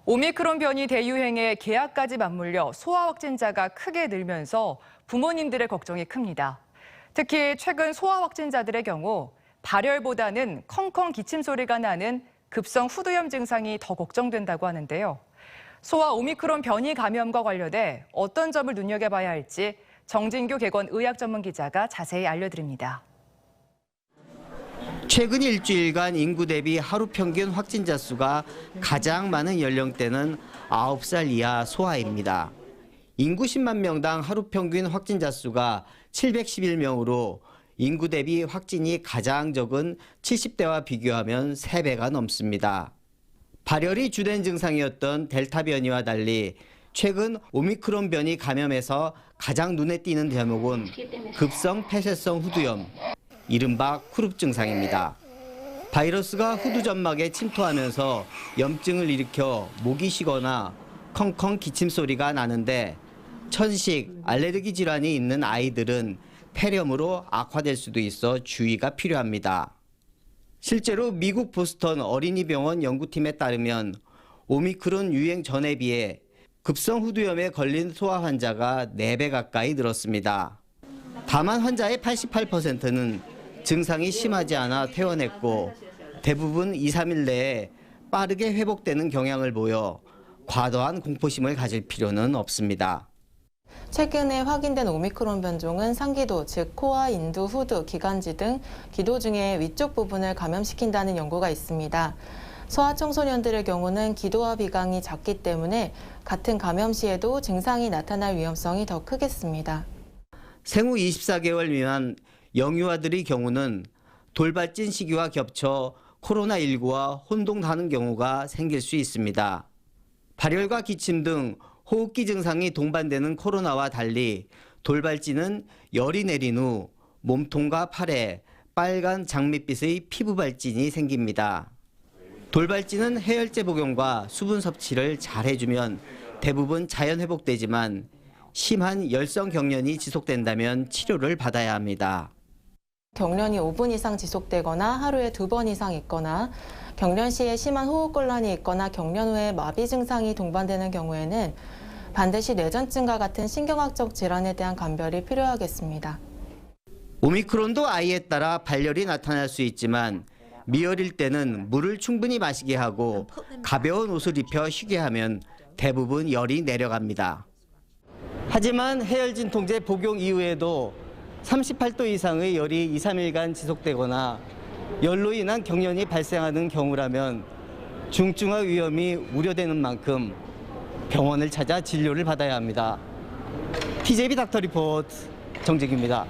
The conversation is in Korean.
오미크론 변이 대유행에 계약까지 맞물려 소아 확진자가 크게 늘면서 부모님들의 걱정이 큽니다. 특히 최근 소아 확진자들의 경우 발열보다는 컹컹 기침 소리가 나는 급성 후두염 증상이 더 걱정된다고 하는데요. 소아 오미크론 변이 감염과 관련해 어떤 점을 눈여겨봐야 할지 정진규 객원 의학 전문 기자가 자세히 알려드립니다. 최근 일주일간 인구 대비 하루 평균 확진자 수가 가장 많은 연령대는 9살 이하 소아입니다. 인구 10만 명당 하루 평균 확진자 수가 711명으로 인구 대비 확진이 가장 적은 70대와 비교하면 3배가 넘습니다. 발열이 주된 증상이었던 델타 변이와 달리 최근 오미크론 변이 감염에서 가장 눈에 띄는 대목은 급성 폐쇄성 후두염, 이른바 쿠룹 증상입니다. 바이러스가 후두점막에 침투하면서 염증을 일으켜 목이 쉬거나 컹컹 기침 소리가 나는데 천식, 알레르기 질환이 있는 아이들은 폐렴으로 악화될 수도 있어 주의가 필요합니다. 실제로 미국 보스턴 어린이병원 연구팀에 따르면 오미크론 유행 전에 비해 급성 후두염에 걸린 소아 환자가 4배 가까이 늘었습니다. 다만 환자의 88%는 증상이 심하지 않아 퇴원했고 대부분 2, 3일 내에 빠르게 회복되는 경향을 보여 과도한 공포심을 가질 필요는 없습니다. 최근에 확인된 오미크론 변종은 상기도, 즉 코와 인두, 후두, 기관지 등 기도 중에 위쪽 부분을 감염시킨다는 연구가 있습니다. 소아 청소년들의 경우는 기도와 비강이 작기 때문에 같은 감염 시에도 증상이 나타날 위험성이 더 크겠습니다. 생후 24개월 미만 영유아들의 경우는 돌발진 시기와 겹쳐 코로나19와 혼동하는 경우가 생길 수 있습니다. 발열과 기침 등 호흡기 증상이 동반되는 코로나와 달리 돌발진은 열이 내린 후 몸통과 팔에 빨간 장밋빛의 피부 발진이 생깁니다. 돌발진은 해열제 복용과 수분 섭취를 잘 해주면 대부분 자연 회복되지만 심한 열성 경련이 지속된다면 치료를 받아야 합니다. 경련이 5분 이상 지속되거나 하루에 2번 이상 있거나 경련 시에 심한 호흡곤란이 있거나 경련 후에 마비 증상이 동반되는 경우에는 반드시 뇌전증과 같은 신경학적 질환에 대한 감별이 필요하겠습니다. 오미크론도 아이에 따라 발열이 나타날 수 있지만 미열일 때는 물을 충분히 마시게 하고 가벼운 옷을 입혀 쉬게 하면 대부분 열이 내려갑니다. 하지만 해열진통제 복용 이후에도 38도 이상의 열이 2, 3일간 지속되거나 열로 인한 경련이 발생하는 경우라면 중증화 위험이 우려되는 만큼 병원을 찾아 진료를 받아야 합니다. TJB 닥터 리포트 정재규입니다.